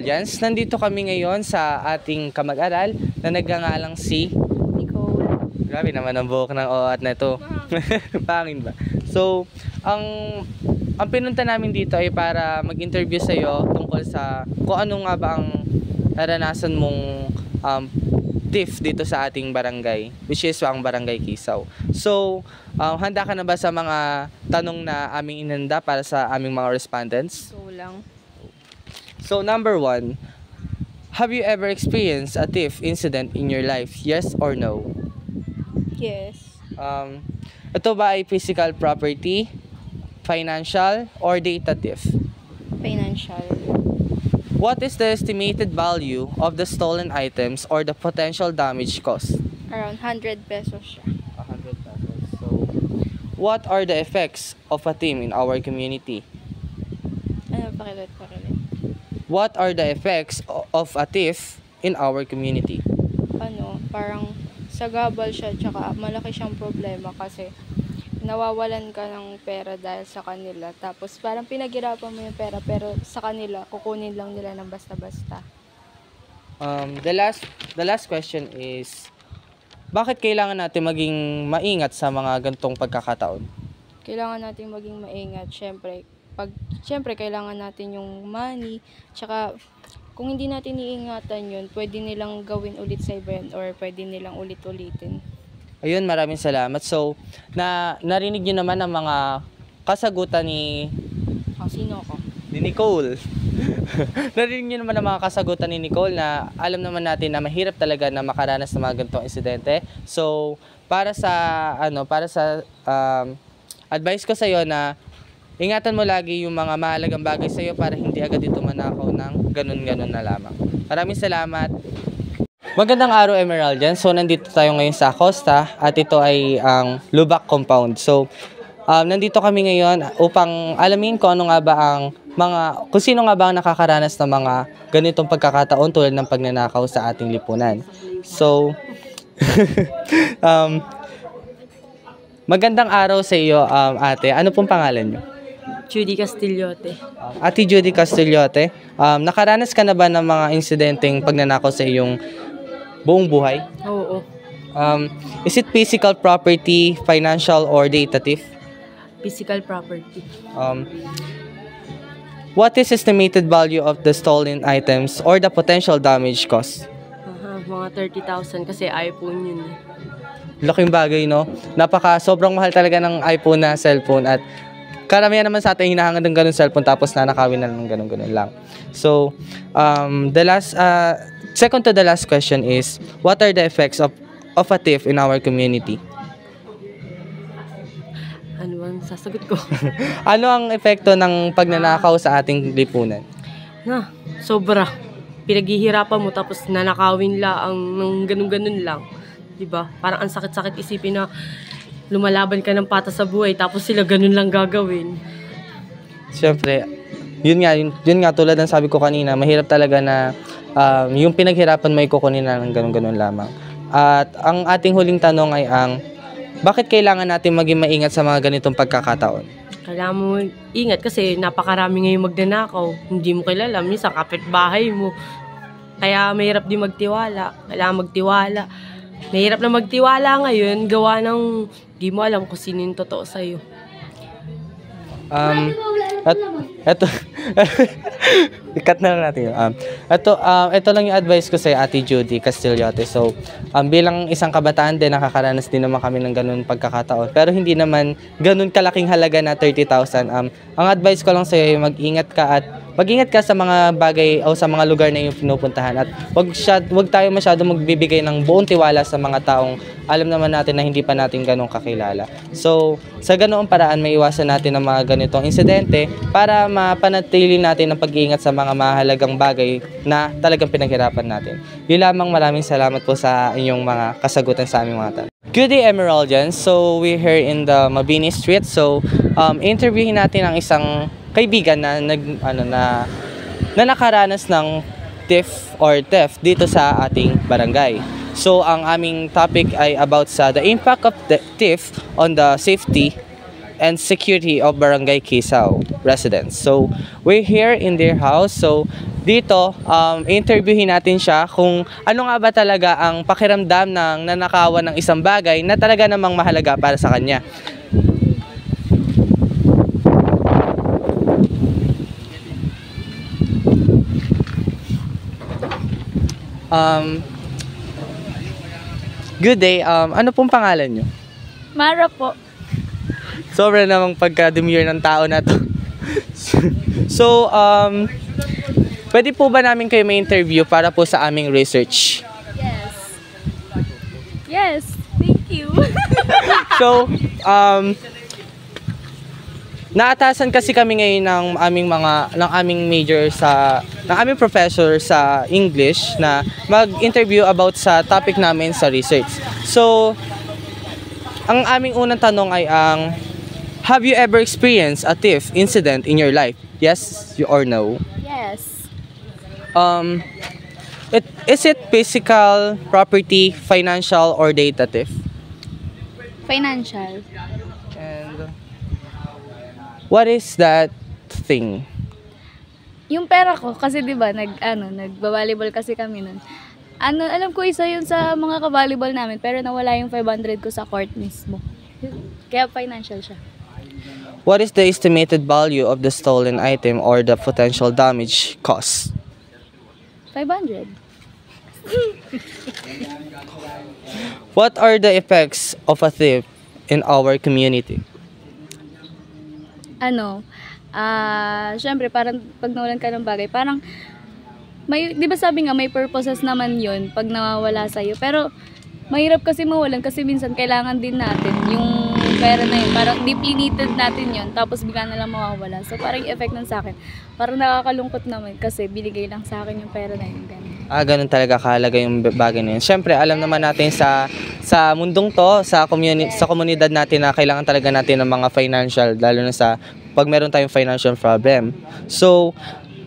Emeraldians. Nandito kami ngayon sa ating kamag-aral na nagngangalang si Nicole. Grabe naman ang buhok ng OAT na ito. Pangin ba? So, ang pinunta namin dito ay para mag-interview sa iyo tungkol sa kung ano nga ba ang naranasan mong TIF dito sa ating barangay, which is ang Barangay Kisaw. So, handa ka na ba sa mga tanong na aming inanda para sa aming mga respondents? So lang. So, number 1, have you ever experienced a TIF incident in your life? Yes or no? Yes. Ito ba ay physical property, financial, or data TIF? Financial. What is the estimated value of the stolen items or the potential damage caused? Around 100 pesos siya. 100 pesos. So, what are the effects of a TIF in our community? Ano, pakilit. What are the effects of a TIF in our community? Ano, parang sagabal siya, tsaka malaki siyang problema kasi nawawalan ka ng pera dahil sa kanila. Tapos parang pinaghirapan mo yung pera pero sa kanila, kukunin lang nila ng basta-basta. The last question is, bakit kailangan natin maging maingat sa mga gantong pagkakataon? Kailangan natin maging maingat, syempre kailangan natin yung money, tsaka kung hindi natin iingatan yun, pwede nilang gawin ulit sa iba yun, or pwede nilang ulit-ulitin. Ayun, maraming salamat. So, narinig niyo naman ang mga kasagutan ni Sino ako? ni Nicole. Narinig niyo naman ang mga kasagutan ni Nicole na alam naman natin na mahirap talaga na makaranas ng mga ganitong insidente. So, para sa advice ko sa iyo na ingatan mo lagi yung mga mahalagang bagay sa iyo para hindi agad ito manakaw ng ganun-ganun na lamang. Maraming salamat. Magandang araw, Emeraldians. So, nandito tayo ngayon sa Acosta at ito ay ang Lubac Compound. So, nandito kami ngayon upang alamin kung ano nga ba kung sino nga ba ang nakakaranas ng mga ganitong pagkakataon tulad ng pagnanakaw sa ating lipunan. So, magandang araw sa iyo, ate. Ano pong pangalan niyo? Judy Castillote. Ate Judy Castillote, nakaranas ka na ba ng mga insidenteng pagnanakaw sa iyong buong buhay? Oo. Is it physical property, financial, or data thief? Physical property. What is estimated value of the stolen items or the potential damage caused? Mga 30,000 kasi iPhone yun. Laking bagay, no? Sobrang mahal talaga ng iPhone na cellphone at karamihan naman sa atin hinahangad ng ganun cellphone tapos nanakawin na ng ganun lang. So, second to the last question is, what are the effects of a thief in our community? Ano ang sasagot ko? Ano ang epekto ng pagnanakaw sa ating lipunan? Sobra. Pinaghihirapan mo tapos nanakawin lang ng ganun-ganun lang. Diba? Parang ang sakit-sakit isipin na lumalaban ka ng patas sa buhay tapos sila ganun lang gagawin. Siyempre, yun nga tulad ng sabi ko kanina, mahirap talaga na yung pinaghirapan mo ikukunin na ng ganun-ganun lamang. At ang ating huling tanong ay bakit kailangan natin maging maingat sa mga ganitong pagkakataon? Kailangan mo ingat kasi napakarami ngayong magnanakaw. Hindi mo kilala, minsan kapitbahay mo. Kaya mahirap din magtiwala. Kailangan magtiwala. Mahirap na magtiwala ngayon, gawa ng di mo alam kung sino yung totoo sa'yo. Ito ikat na lang natin yun. Ito lang yung advice ko sa Ate Judy Castillote. So, bilang isang kabataan din, nakakaranas din naman kami ng ganun pagkakataon. Pero hindi naman ganun kalaking halaga na 30,000. Ang advice ko lang sa iyo, mag-ingat ka sa mga bagay o sa mga lugar na iyong pinupuntahan at wag tayo masyado magbibigay ng buong tiwala sa mga taong alam naman natin na hindi pa natin ganun kakilala. So, sa ganoong paraan may iwasan natin ang mga ganitong insidente para mapanatili natin ang pag-iingat sa mga mahalagang bagay na talagang pinaghirapan natin. Yun lamang, maraming salamat po sa inyong mga kasagutan sa aming mga tanong. Good day, Emeraldians. So, we're here in the Mabini Street. So, interviewin natin ang isang kaibigan na nakaranas ng theft dito sa ating barangay. So, ang aming topic ay about the impact of the theft on the safety and security of Barangay Kisao residents. So, we're here in their house. So, dito, interviewin natin siya kung ano nga ba talaga ang pakiramdam ng nanakawan ng isang bagay na talaga namang mahalaga para sa kanya. Good day. Ano pong pangalan nyo? Mara po. Sobra namang pagka-demure ng tao na to. So, pwede po ba namin kayo may interview para po sa aming research? Yes. Yes. Thank you. So, naatasan kasi kami ngayon ng aming major ng aming professor sa English na mag-interview about sa topic namin sa research. So, ang aming unang tanong ay have you ever experienced a thief incident in your life? Yes or no? Yes. Is it physical, property, financial, or data theft? Financial. And what is that thing? Yung pera ko, kasi di ba, nagba-volleyball kasi kami nun. Alam ko isa yun sa mga ka-volleyball namin, pero nawala yung 500 ko sa court mismo. Kaya financial siya. What is the estimated value of the stolen item or the potential damage caused? 500. What are the effects of a thief in our community? Syempre, parang pag nawalan ka ng bagay, parang, di ba sabi nga, may purposes naman yun pag nawawala sa'yo. Pero, mahirap kasi mawalan kasi minsan kailangan din natin yung pera na yun. Parang deeply needed natin yun, tapos bigla na lang mawawala. So, parang yung effect nun sa akin, parang nakakalungkot naman kasi binigay lang sa akin yung pera na yun. Ganun talaga kahalaga yung bagay na yun. Siyempre, alam naman natin sa mundong to, sa komunidad natin na kailangan talaga natin ng mga financial, lalo na sa pag meron tayong financial problem. So,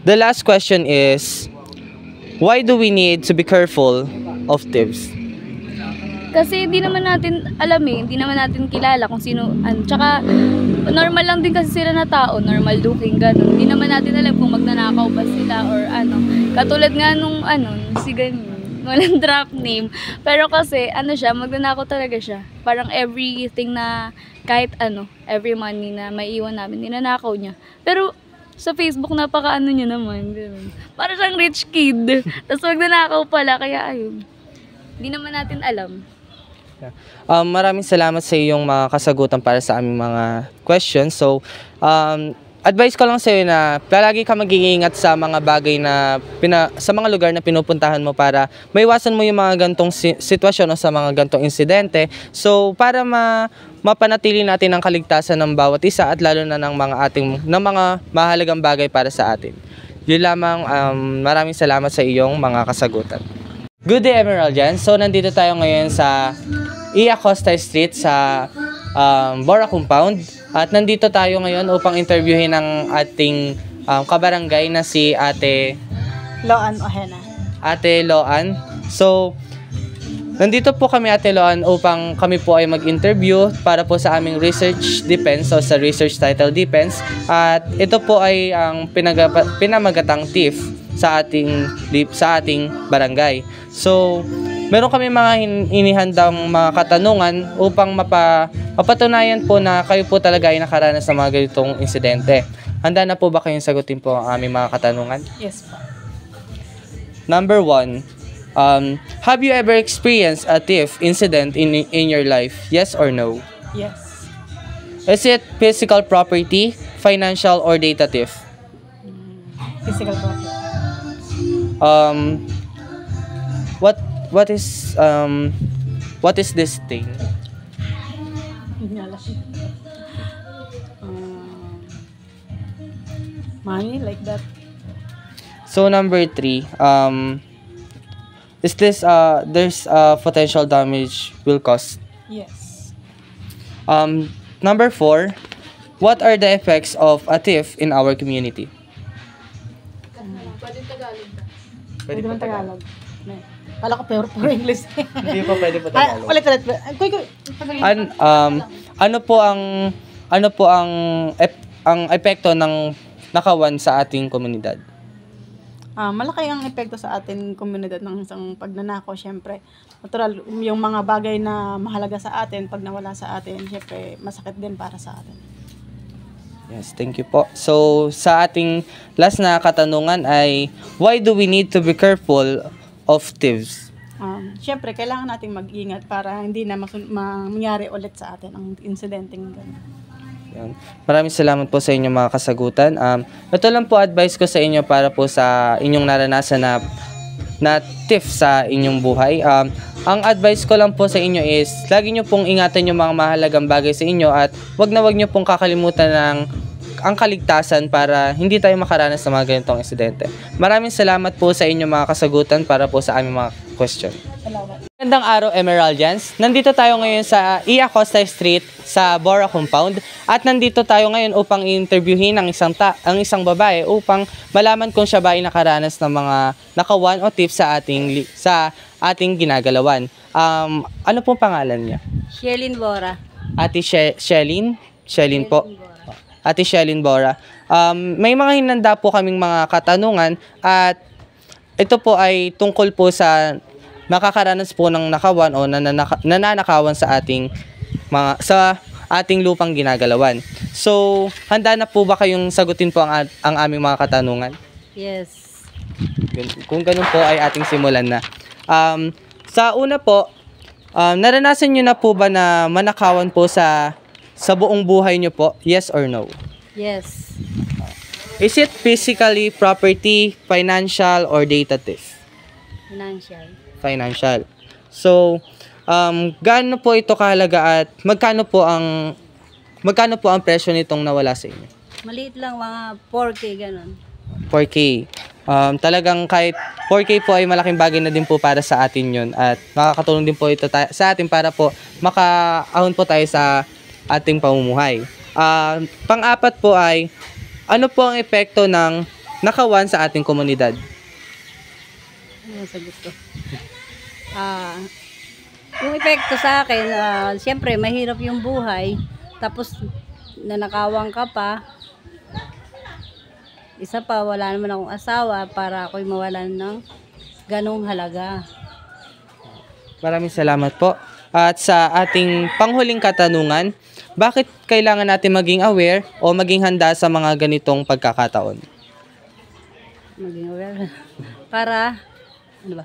the last question is, why do we need to be careful of thieves? Kasi hindi naman natin alam hindi naman natin kilala kung sino, tsaka normal lang din kasi sila na tao, normal looking, gano'n. Hindi naman natin alam kung magnanakaw ba sila or ano. Katulad nga nung si ganyan, walang drop name. Pero kasi, magnanakaw talaga siya. Parang everything na, kahit every money na maiiwan namin, ninanakaw niya. Pero, sa Facebook, napaka niya naman. Ganun. Parang siyang rich kid. Tapos magnanakaw pala, kaya ayun. Hindi naman natin alam. Maraming salamat sa iyong mga kasagutan para sa aming mga questions. So, advice ko lang sa iyo na palagi ka mag-iingat sa mga bagay na sa mga lugar na pinupuntahan mo para maiwasan mo yung mga gantong sitwasyon o sa mga gantong insidente. So, para mapanatili natin ang kaligtasan ng bawat isa at lalo na ng mga mahalagang bagay para sa atin. Yun lamang, maraming salamat sa iyong mga kasagutan. Good day, Emeraldian. So, nandito tayo ngayon sa E. Acosta Street sa Bora Compound. At nandito tayo ngayon upang interviewin ang ating kabarangay na si Ate Loan Ohena. Ate Loan. So, nandito po kami, Ate Loan, upang kami po ay mag-interview para po sa aming research defense o sa research title defense. At ito po ay ang pinamagatang thief sa ating barangay. So, meron kami mga inihandang mga katanungan upang mapatunayan po na kayo po talaga ay nakaranas ng mga ganitong insidente. Handa na po ba kayong sagutin po ang aming mga katanungan? Yes po. Number 1, have you ever experienced a thief incident in your life? Yes or no? Yes. Is it physical property, financial, or data theft? Physical property. What is this thing? Money like that. So number 3, is this there's potential damage will cause? Yes. Number 4, what are the effects of a thief in our community? Pwede man Tagalog. Kala ko puro English. Hindi pa pwede pa Tagalog. Ulit. Ano po ang ano po ang epekto ng nakawan sa ating komunidad? Malaki ang epekto sa ating komunidad ng isang pagnanakaw, syempre. Natural, yung mga bagay na mahalaga sa atin, pag nawala sa atin, syempre, masakit din para sa atin. Yes, thank you po. So, sa ating last na katanungan ay, why do we need to be careful of thieves? Syempre, kailangan nating mag-ingat para hindi na mangyari ulit sa atin ang insidenteng gano'n. Yan. Maraming salamat po sa inyong mga kasagutan. Ito lang po advice ko sa inyo para po sa inyong naranasan na thief sa inyong buhay. Ang advice ko lang po sa inyo is, lagi nyo pong ingatan yung mga mahalagang bagay sa inyo at wag nyo pong kakalimutan ang kaligtasan para hindi tayo makaranas ng mga ganitong insidente. Maraming salamat po sa inyong mga kasagutan para po sa aming mga question. Salamat. Magandang araw, Emeraldians. Nandito tayo ngayon sa E. Acosta Street sa Bora Compound at nandito tayo ngayon upang i-interviewin ang isang babae upang malaman kung siya ba ay nakaranas ng mga nakawan o tips sa ating ginagalawan. Ano pong pangalan niya? Shelin Bora. Ate Shelin po. Ate Shelin Bora. May mga hinanda po kaming mga katanungan at ito po ay tungkol po sa nakakaranas po ng nakawan o nananakawan sa ating lupang ginagalawan. So, handa na po ba kayong sagutin po ang aming mga katanungan? Yes. Kung ganun po ay ating simulan na. Sa una po, naranasan nyo na po ba na manakawan po sa buong buhay nyo po? Yes or no? Yes. Is it physically, property, financial, or data theft? Financial. So, gaano po ito kahalaga at magkano po ang presyo nitong nawala sa inyo? Maliit lang, mga 4K ganun. 4K. Talagang kahit 4K po ay malaking bagay na din po para sa atin yun at makakatulong din po ito sa atin para po makaahon po tayo sa ating pamumuhay. Pang-apat po ay, ano po ang epekto ng nakawan sa ating komunidad? Ano sagot ko? Yung epekto sa akin, siyempre mahirap yung buhay. Tapos nanakawang ka pa. Isa pa, wala naman akong asawa para ako'y mawalan ng ganong halaga. Maraming salamat po. At sa ating panghuling katanungan, bakit kailangan natin maging aware o maging handa sa mga ganitong pagkakataon? Maging aware. Para, ano ba?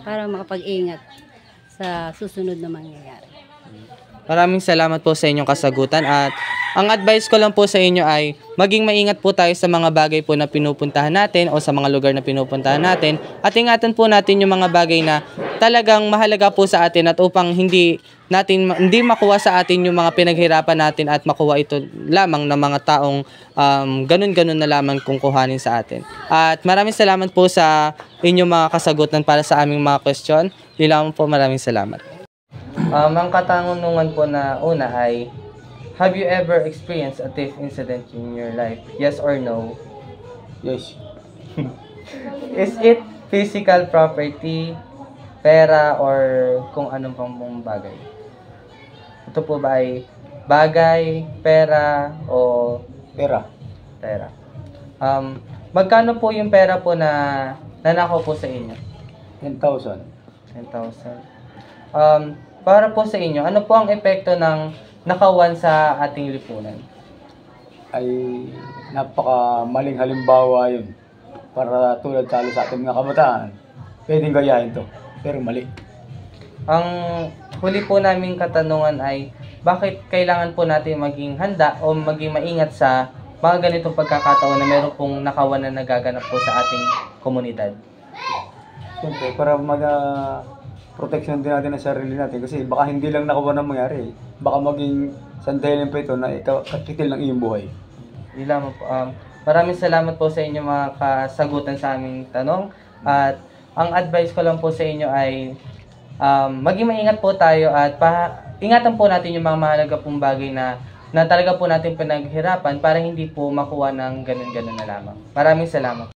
Para makapag-ingat sa susunod na mangyayari. Maraming salamat po sa inyong kasagutan at ang advice ko lang po sa inyo ay maging maingat po tayo sa mga bagay po na pinupuntahan natin o sa mga lugar na pinupuntahan natin at ingatan po natin yung mga bagay na talagang mahalaga po sa atin at upang hindi makuha sa atin yung mga pinaghirapan natin at makuha ito lamang ng mga taong ganun-ganun na lamang kung kuhanin sa atin. At maraming salamat po sa inyong mga kasagutan para sa aming mga question. Nilamang po, maraming salamat. Ang katanungan po na una ay, have you ever experienced a thief incident in your life? Yes or no? Yes. Is it physical property, pera, or kung anong pang bagay? Ito po ba ay bagay, pera, o Pera. pera? Magkano po yung pera po na nanakaw po sa inyo? 10,000. 10,000. Para po sa inyo, ano po ang epekto ng nakawan sa ating lipunan? Ay napaka-maling halimbawa yun. Para tulad talo sa ating mga kabataan. Pwedeng gayahin to. Pero mali. Ang huli po naming katanungan ay, bakit kailangan po natin maging handa o maging maingat sa mga ganitong pagkakataon na meron pong nakawan na nagaganap po sa ating komunidad? Siyempre, para protection din natin ang sarili natin. Kasi baka hindi lang nakawa na mangyari. Baka maging sandalan pa ito na kakitil ng iyong buhay. Yun lamang po. Maraming salamat po sa inyo mga kasagutan sa aming tanong. At ang advice ko lang po sa inyo ay maging maingat po tayo at ingatan po natin yung mga mahalaga pong bagay na talaga po natin pinaghirapan para hindi po makuha ng ganun-ganun na lamang. Maraming salamat.